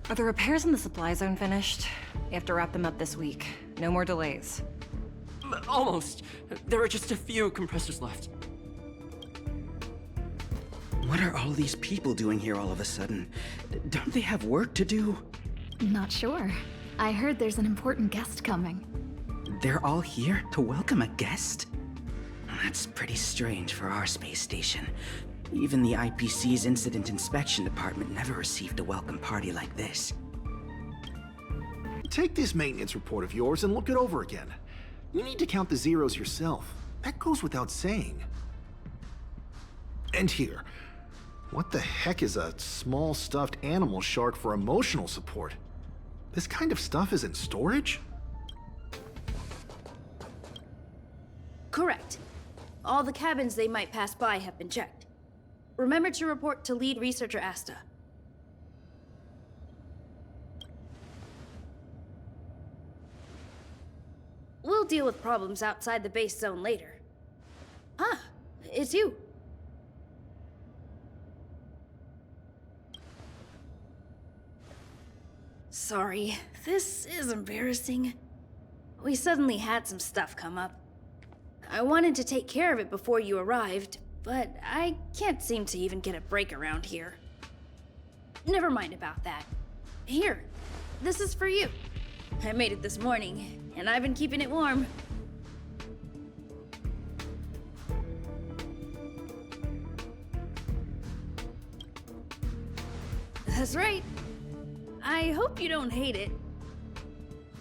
Are the repairs in the supply zone finished? We have to wrap them up this week. No more delays. Almost. There are just a few compressors left. What are all these people doing here all of a sudden? Don't they have work to do? Not sure. I heard there's an important guest coming. They're all here to welcome a guest? That's pretty strange for our space station. Even the IPC's Incident Inspection Department never received a welcome party like this. Take this maintenance report of yours and look it over again. You need to count the zeros yourself. That goes without saying. And here. What the heck is a small stuffed animal shark for emotional support? This kind of stuff is in storage? Correct. All the cabins they might pass by have been checked. Remember to report to lead researcher Asta. We'll deal with problems outside the base zone later. Ah, it's you. Sorry, this is embarrassing. We suddenly had some stuff come up. I wanted to take care of it before you arrived, but I can't seem to even get a break around here. Never mind about that. Here, this is for you. I made it this morning, and I've been keeping it warm. That's right. I hope you don't hate it.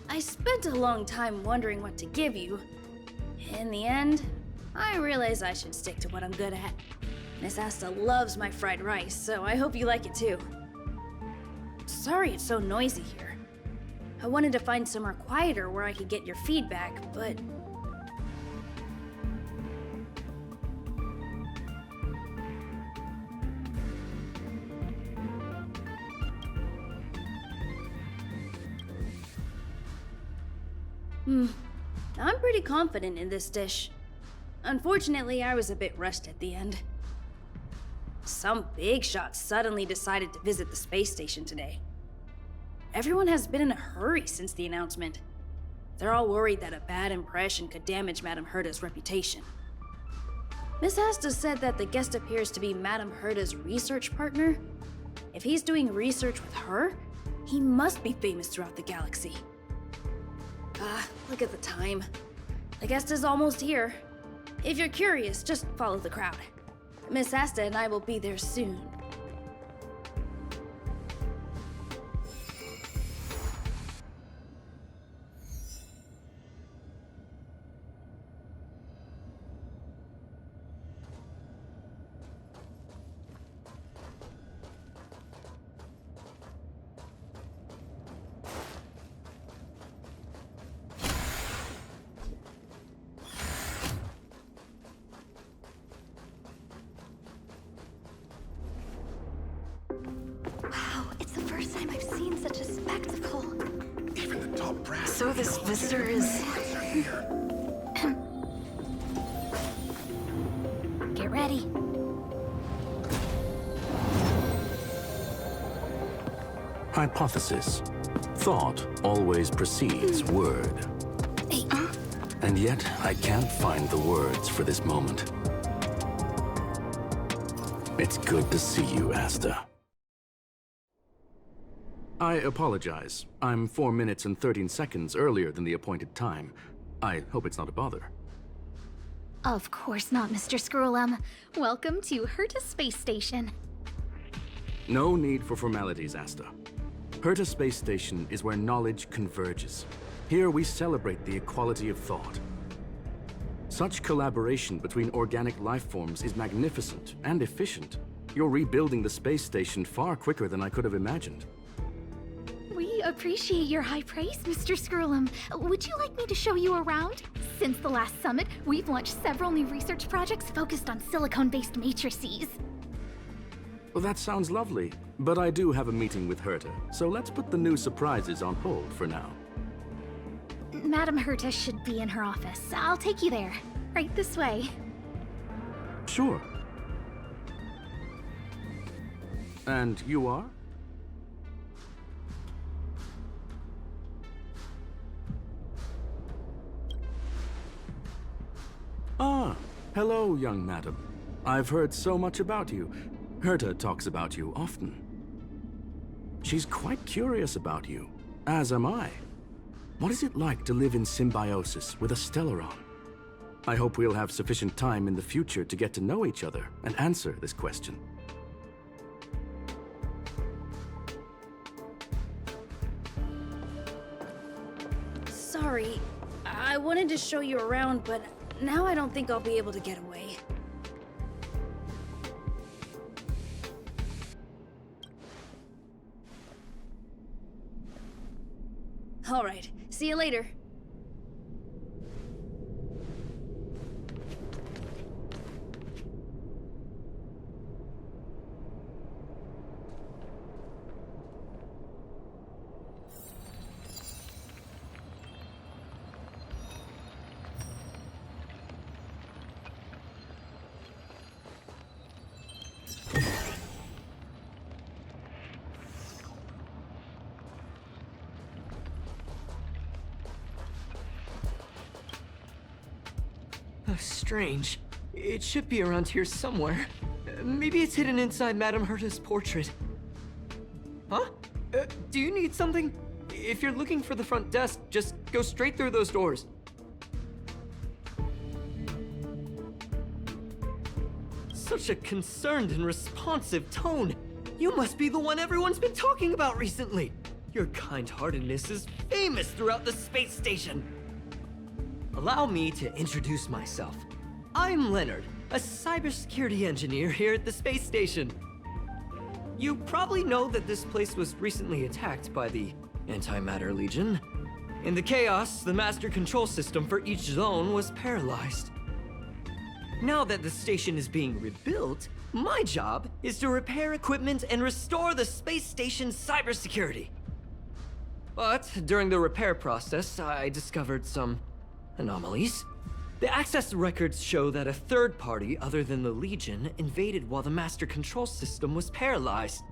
I spent a long time wondering what to give you. In the end, I realized I should stick to what I'm good at. Miss Asta loves my fried rice, so I hope you like it too. Sorry it's so noisy here. I wanted to find somewhere quieter where I could get your feedback, but... I'm pretty confident in this dish. Unfortunately, I was a bit rushed at the end. Some big shot suddenly decided to visit the space station today. Everyone has been in a hurry since the announcement. They're all worried that a bad impression could damage Madame Herta's reputation. Miss Asta said that the guest appears to be Madame Herta's research partner. If he's doing research with her, he must be famous throughout the galaxy. Look at the time. The guest is almost here. If you're curious, just follow the crowd. Miss Asta and I will be there soon. Wow, it's the first time I've seen such a spectacle. Even the top brass. So this visitor is... Get ready. Hypothesis. Thought always precedes word. Hey, And yet, I can't find the words for this moment. It's good to see you, Asta. I apologize. I'm 4 minutes and 13 seconds earlier than the appointed time. I hope it's not a bother. of course not, Mr. Scrollum. Welcome to Herta Space Station. No need for formalities, Asta. Herta Space Station is where knowledge converges. Here we celebrate the equality of thought. Such collaboration between organic life forms is magnificent and efficient. You're rebuilding the space station far quicker than I could have imagined. We appreciate your high praise, Mr. Scrollum. Would you like me to show you around? Since the last summit, we've launched several new research projects focused on silicone-based matrices. Well, that sounds lovely, but I do have a meeting with Herta, so let's put the new surprises on hold for now. Madame Herta should be in her office. I'll take you there. Right this way. Sure. And you are? Ah, hello, young madam. I've heard so much about you. Herta talks about you often. She's quite curious about you, as am I. What is it like to live in symbiosis with a Stellaron? I hope we'll have sufficient time in the future to get to know each other and answer this question. Sorry, I wanted to show you around, but now I don't think I'll be able to get away. Alright, see you later. Strange. It should be around here somewhere. Maybe it's hidden inside Madame Herta's portrait. Huh? Do you need something? If you're looking for the front desk, just go straight through those doors. Such a concerned and responsive tone. You must be the one everyone's been talking about recently. Your kind-heartedness is famous throughout the space station. Allow me to introduce myself. I'm Leonard, a cybersecurity engineer here at the space station. You probably know that this place was recently attacked by the Antimatter Legion. In the chaos, the master control system for each zone was paralyzed. Now that the station is being rebuilt, my job is to repair equipment and restore the space station's cybersecurity. But during the repair process, I discovered some anomalies. The access records show that a third party other than the Legion invaded while the master control system was paralyzed.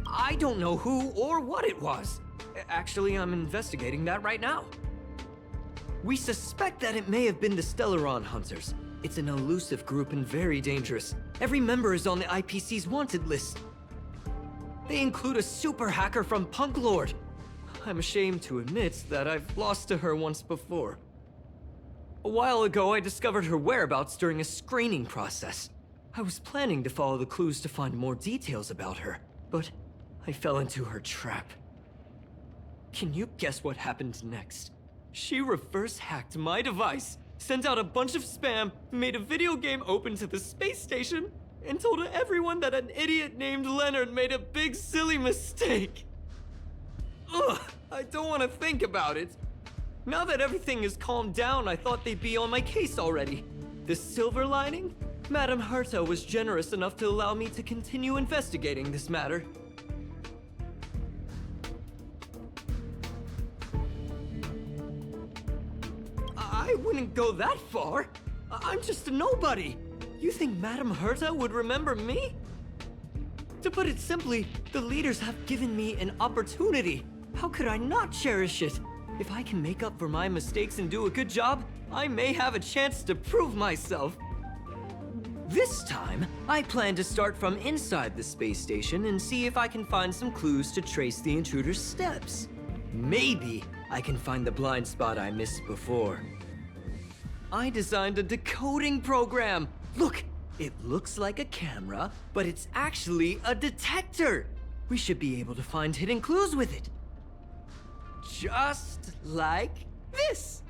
I don't know who or what it was. Actually, I'm investigating that right now. We suspect that it may have been the Stellaron Hunters. It's an elusive group and very dangerous. Every member is on the IPC's wanted list. They include a super hacker from Punklorde. I'm ashamed to admit that I've lost to her once before. A while ago, I discovered her whereabouts during a screening process. I was planning to follow the clues to find more details about her, but I fell into her trap. Can you guess what happened next? She reverse hacked my device, sent out a bunch of spam, made a video game open to the space station, and told everyone that an idiot named Leonard made a big silly mistake. Ugh, I don't want to think about it. Now that everything is calmed down, I thought they'd be on my case already. The silver lining? Madame Herta was generous enough to allow me to continue investigating this matter. I wouldn't go that far. I'm just a nobody. You think Madame Herta would remember me? To put it simply, the leaders have given me an opportunity. How could I not cherish it? If I can make up for my mistakes and do a good job, I may have a chance to prove myself. This time, I plan to start from inside the space station and see if I can find some clues to trace the intruder's steps. Maybe I can find the blind spot I missed before. I designed a decoding program. Look, it looks like a camera, but it's actually a detector. We should be able to find hidden clues with it. Just like this.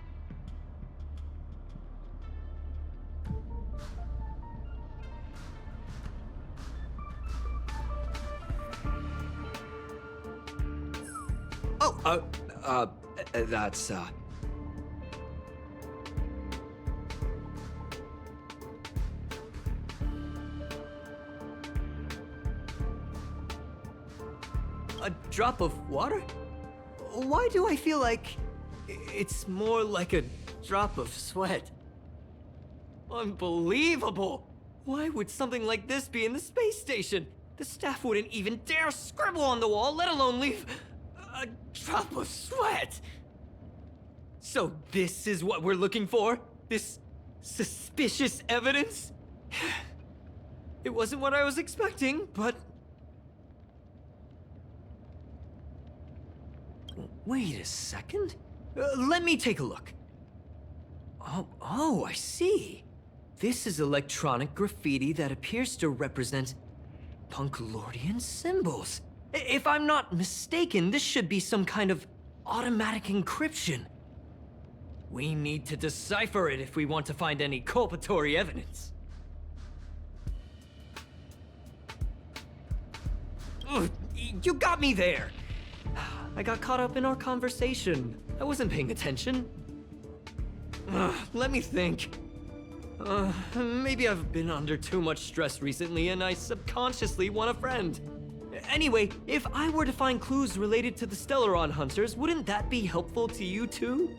Oh, that's, a drop of water? Why do I feel like it's more like a drop of sweat? Unbelievable! Why would something like this be in the space station? The staff wouldn't even dare scribble on the wall, let alone leave a drop of sweat! So this is what we're looking for? This suspicious evidence? It wasn't what I was expecting, but... Wait a second. Let me take a look. Oh, I see. This is electronic graffiti that appears to represent Punklordian symbols. If I'm not mistaken, this should be some kind of automatic encryption. We need to decipher it if we want to find any culpatory evidence. Ugh, you got me there! I got caught up in our conversation. I wasn't paying attention. Let me think. Maybe I've been under too much stress recently and I subconsciously want a friend. Anyway, if I were to find clues related to the Stellaron Hunters, wouldn't that be helpful to you too?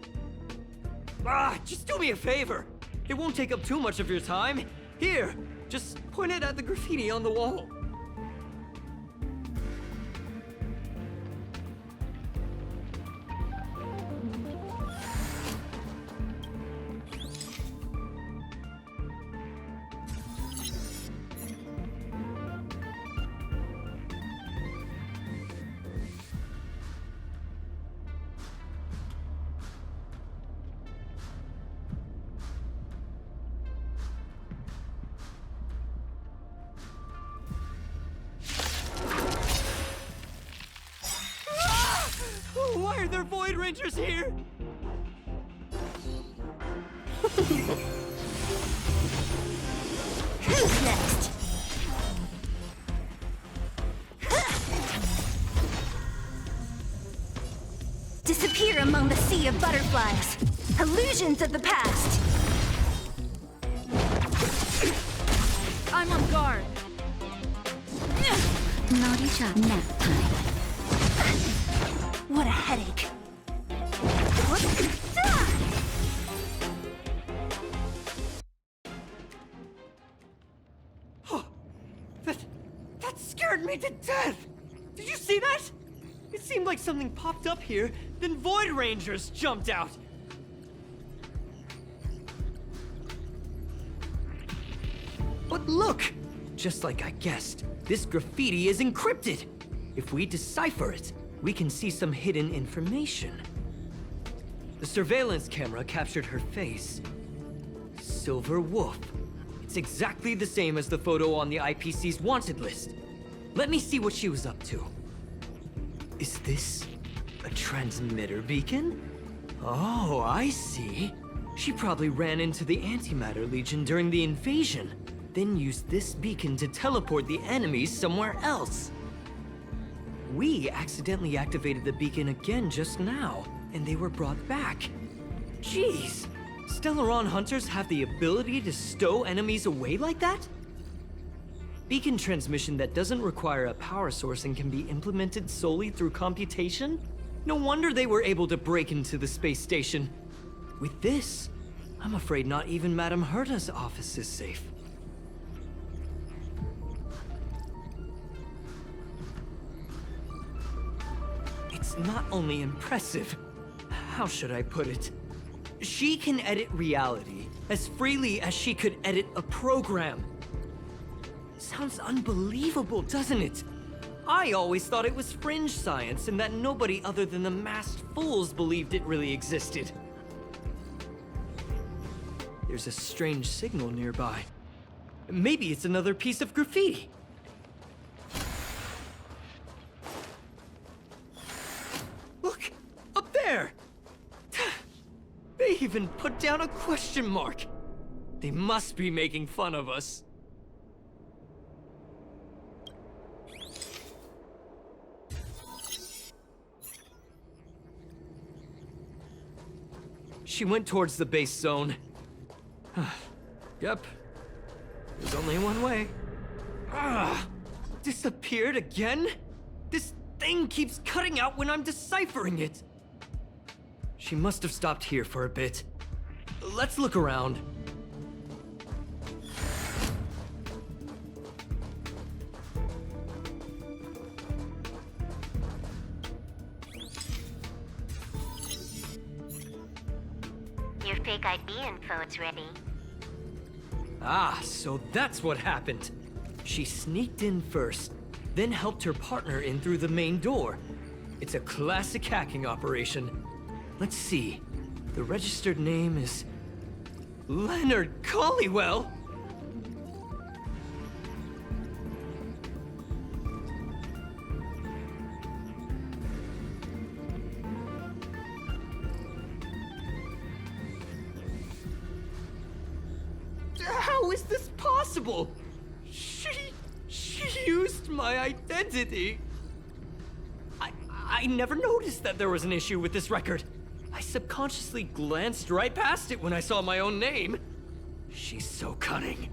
Just do me a favor. It won't take up too much of your time. Here, just point it at the graffiti on the wall. Why are there Void Rangers here? Who's next? Disappear among the sea of butterflies. Illusions of the past. I'm on guard. Naughty job, nap time. What a headache. That scared me to death! Did you see that? It seemed like something popped up here, then Void Rangers jumped out. But look! Just like I guessed, this graffiti is encrypted. If we decipher it, we can see some hidden information. The surveillance camera captured her face. Silver Wolf. It's exactly the same as the photo on the IPC's wanted list. Let me see what she was up to. Is this a transmitter beacon? Oh, I see. She probably ran into the Antimatter Legion during the invasion, then used this beacon to teleport the enemies somewhere else. We accidentally activated the beacon again just now, and they were brought back. Jeez, Stellaron Hunters have the ability to stow enemies away like that? Beacon transmission that doesn't require a power source and can be implemented solely through computation? No wonder they were able to break into the space station. With this, I'm afraid not even Madame Herta's office is safe. It's not only impressive, how should I put it? She can edit reality as freely as she could edit a program. Sounds unbelievable, doesn't it? I always thought it was fringe science and that nobody other than the masked fools believed it really existed. There's a strange signal nearby. Maybe it's another piece of graffiti. Look! Up there! They even put down a question mark! They must be making fun of us. She went towards the base zone. Yep. There's only one way. Disappeared again? This thing keeps cutting out when I'm deciphering it. She must have stopped here for a bit. Let's look around. fake ID info's ready. Ah, so that's what happened. She sneaked in first, then helped her partner in through the main door. It's a classic hacking operation. Let's see. The registered name is Leonard Collywell. How is this possible? She used my identity. I never noticed that there was an issue with this record. I subconsciously glanced right past it when I saw my own name. She's so cunning.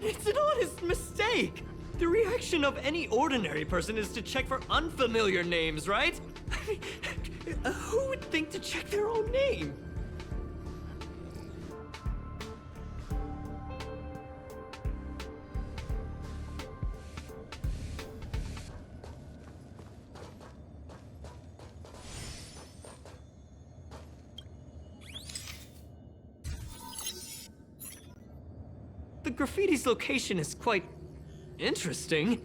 It's an honest mistake. The reaction of any ordinary person is to check for unfamiliar names, right? Who would think to check their own name? The graffiti's location is quite interesting.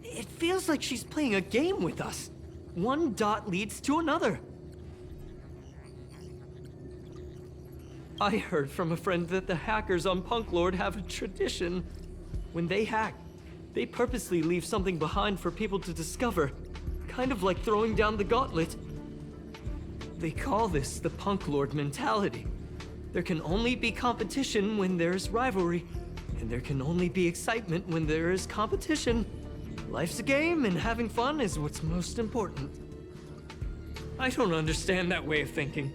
It feels like she's playing a game with us. One dot leads to another. I heard from a friend that the hackers on Punklorde have a tradition. When they hack, they purposely leave something behind for people to discover. Kind of like throwing down the gauntlet. They call this the Punklorde mentality. There can only be competition when there's rivalry. And there can only be excitement when there is competition. Life's a game, and having fun is what's most important. I don't understand that way of thinking,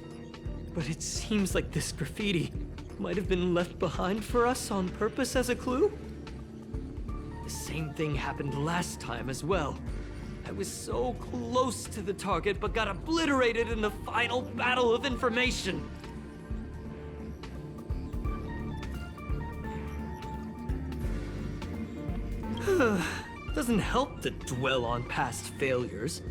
but it seems like this graffiti might have been left behind for us on purpose as a clue. The same thing happened last time as well. I was so close to the target, but got obliterated in the final battle of information. Doesn't help to dwell on past failures.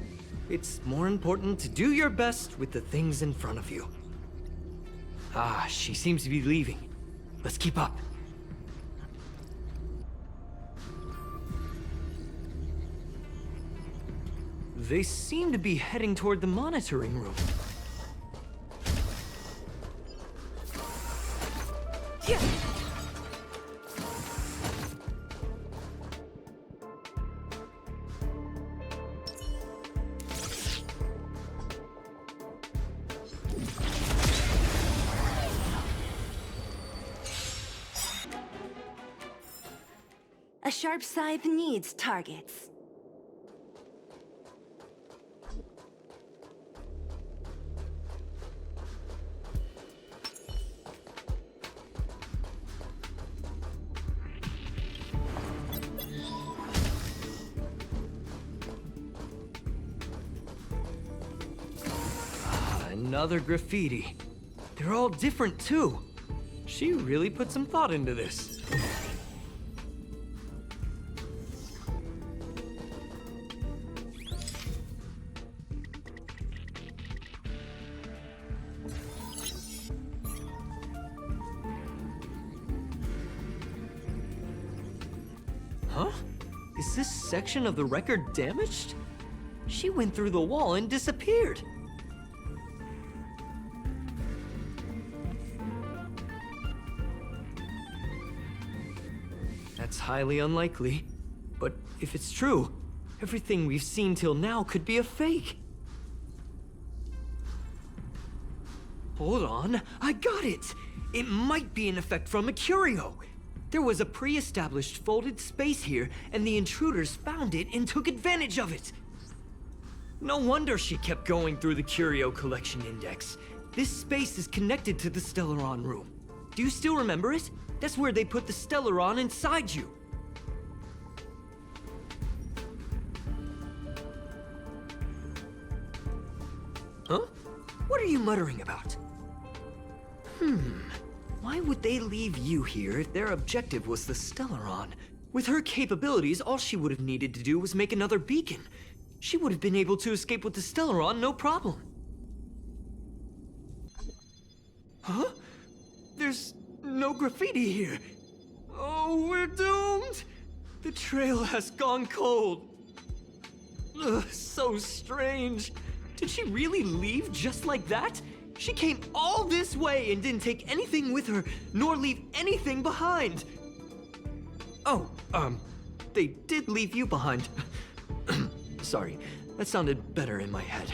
It's more important to do your best with the things in front of you. Ah, she seems to be leaving. Let's keep up. They seem to be heading toward the monitoring room. Yeah. A sharp scythe needs targets. Another graffiti. They're all different too. She really put some thought into this. Huh? Is this section of the record damaged? She went through the wall and disappeared. That's highly unlikely. But if it's true, everything we've seen till now could be a fake. Hold on, I got it! It might be an effect from a curio. There was a pre-established folded space here, and the intruders found it and took advantage of it. No wonder she kept going through the curio collection index. This space is connected to the Stellaron room. Do you still remember it? That's where they put the Stellaron inside you. Huh? What are you muttering about? Why would they leave you here if their objective was the Stellaron? With her capabilities, all she would have needed to do was make another beacon. She would have been able to escape with the Stellaron, no problem. Huh? There's no graffiti here. Oh, we're doomed! The trail has gone cold. Ugh, so strange. Did she really leave just like that? She came all this way and didn't take anything with her, nor leave anything behind. Oh, they did leave you behind. Sorry, that sounded better in my head.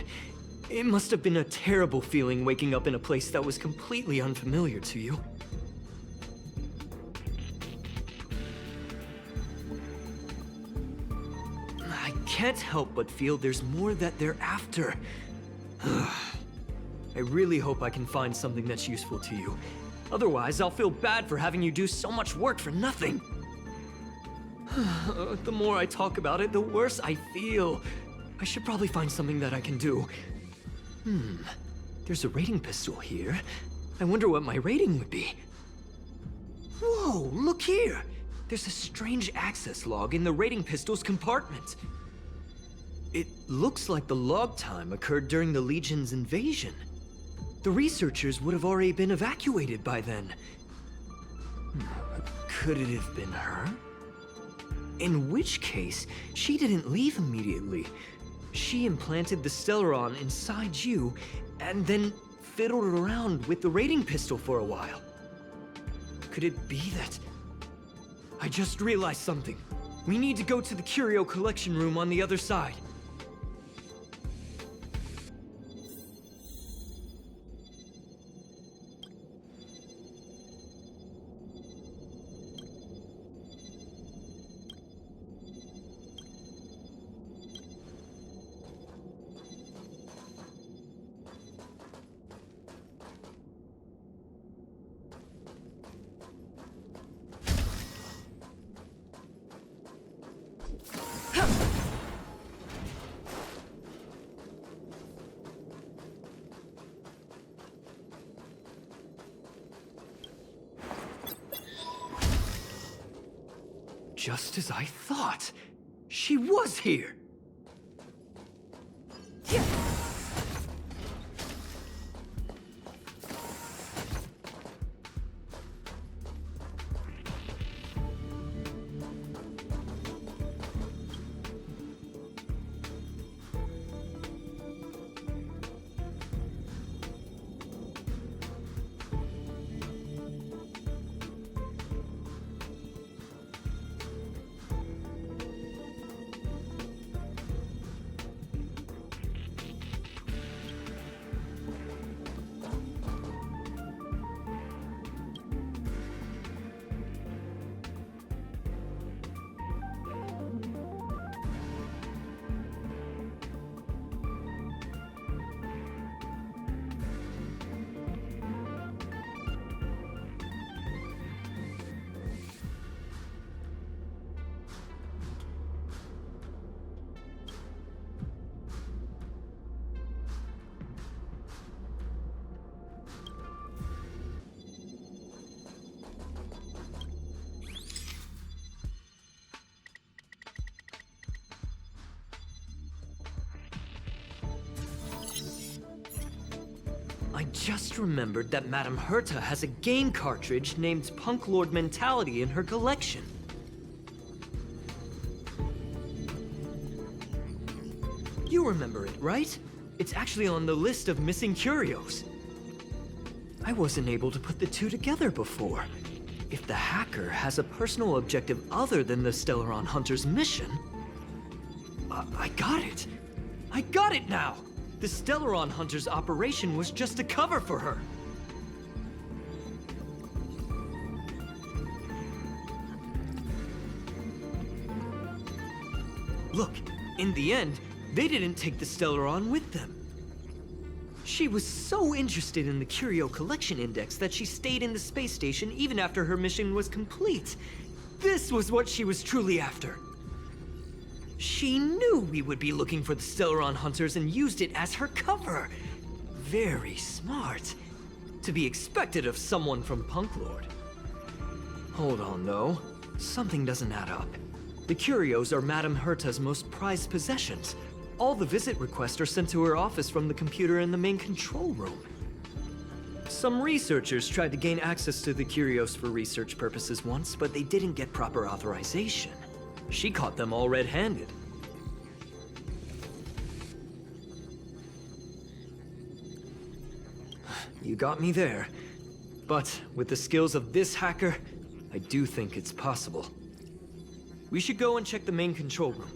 It must have been a terrible feeling waking up in a place that was completely unfamiliar to you. I can't help but feel there's more that they're after. I really hope I can find something that's useful to you. Otherwise, I'll feel bad for having you do so much work for nothing. The more I talk about it, the worse I feel. I should probably find something that I can do. There's a rating pistol here. I wonder what my rating would be. Whoa, look here! There's a strange access log in the rating pistol's compartment. It looks like the log time occurred during the Legion's invasion. The researchers would have already been evacuated by then. Could it have been her? In which case, she didn't leave immediately. She implanted the Stellaron inside you, and then fiddled around with the rating pistol for a while. Could it be that... I just realized something. We need to go to the curio collection room on the other side. Just as I thought. She was here. I just remembered that Madame Herta has a game cartridge named Punklorde Mentality in her collection. You remember it, right? It's actually on the list of missing curios. I wasn't able to put the two together before. If the hacker has a personal objective other than the Stellaron Hunter's mission... I got it! I got it now! The Stellaron Hunter's operation was just a cover for her. Look, in the end, they didn't take the Stellaron with them. She was so interested in the Curio Collection Index that she stayed in the space station even after her mission was complete. This was what she was truly after. She knew we would be looking for the Stellaron Hunters and used it as her cover. Very smart. To be expected of someone from Punklorde. Hold on, though. Something doesn't add up. The curios are Madame Herta's most prized possessions. All the visit requests are sent to her office from the computer in the main control room. Some researchers tried to gain access to the curios for research purposes once, but they didn't get proper authorization. She caught them all red-handed. You got me there. But with the skills of this hacker, I do think it's possible. We should go and check the main control room.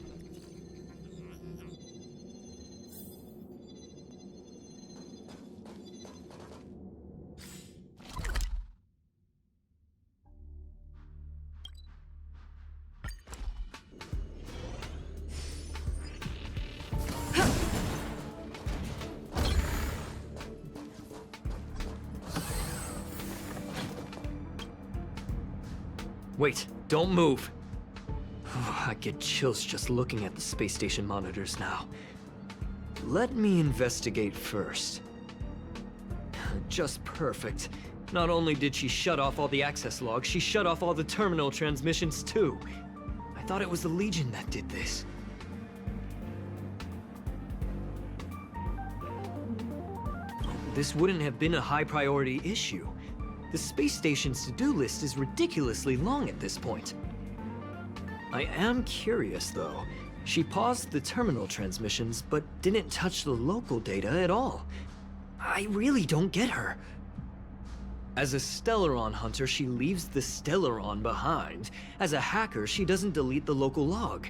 Wait, don't move. I get chills just looking at the space station monitors now. Let me investigate first. Just perfect. Not only did she shut off all the access logs, she shut off all the terminal transmissions too. I thought it was the Legion that did this. This wouldn't have been a high priority issue. The space station's to-do list is ridiculously long at this point. I am curious, though. She paused the terminal transmissions, but didn't touch the local data at all. I really don't get her. As a Stellaron hunter, she leaves the Stellaron behind. As a hacker, she doesn't delete the local log.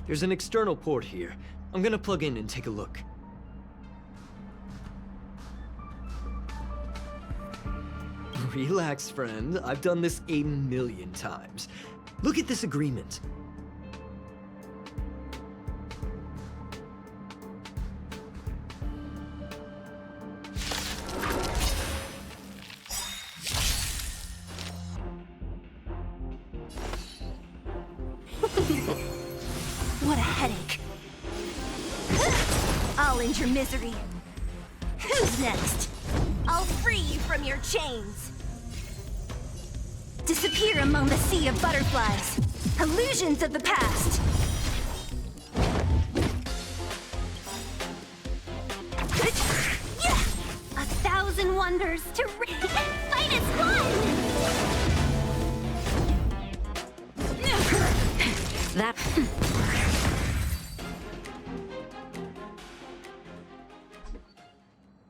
There's an external port here. I'm gonna plug in and take a look. Relax, friend. I've done this 1,000,000 times. Look at this agreement. What a headache. I'll end your misery. Who's next? I'll free you from your chains. Disappear among the sea of butterflies. Illusions of the past. A thousand wonders to fight as one! That...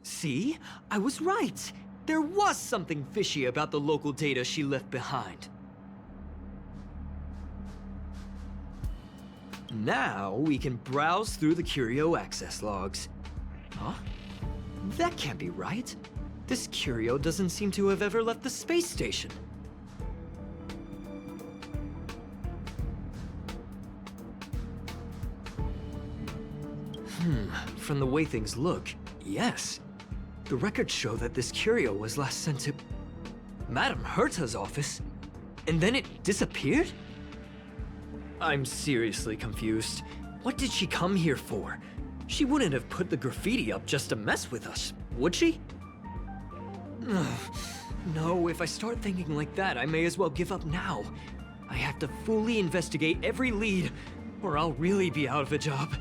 See? I was right. There was something fishy about the local data she left behind. Now we can browse through the curio access logs. Huh? That can't be right. This curio doesn't seem to have ever left the space station. From the way things look, yes. The records show that this curio was last sent to Madame Herta's office, and then it disappeared? I'm seriously confused. What did she come here for? She wouldn't have put the graffiti up just to mess with us, would she? No, if I start thinking like that, I may as well give up now. I have to fully investigate every lead, or I'll really be out of a job.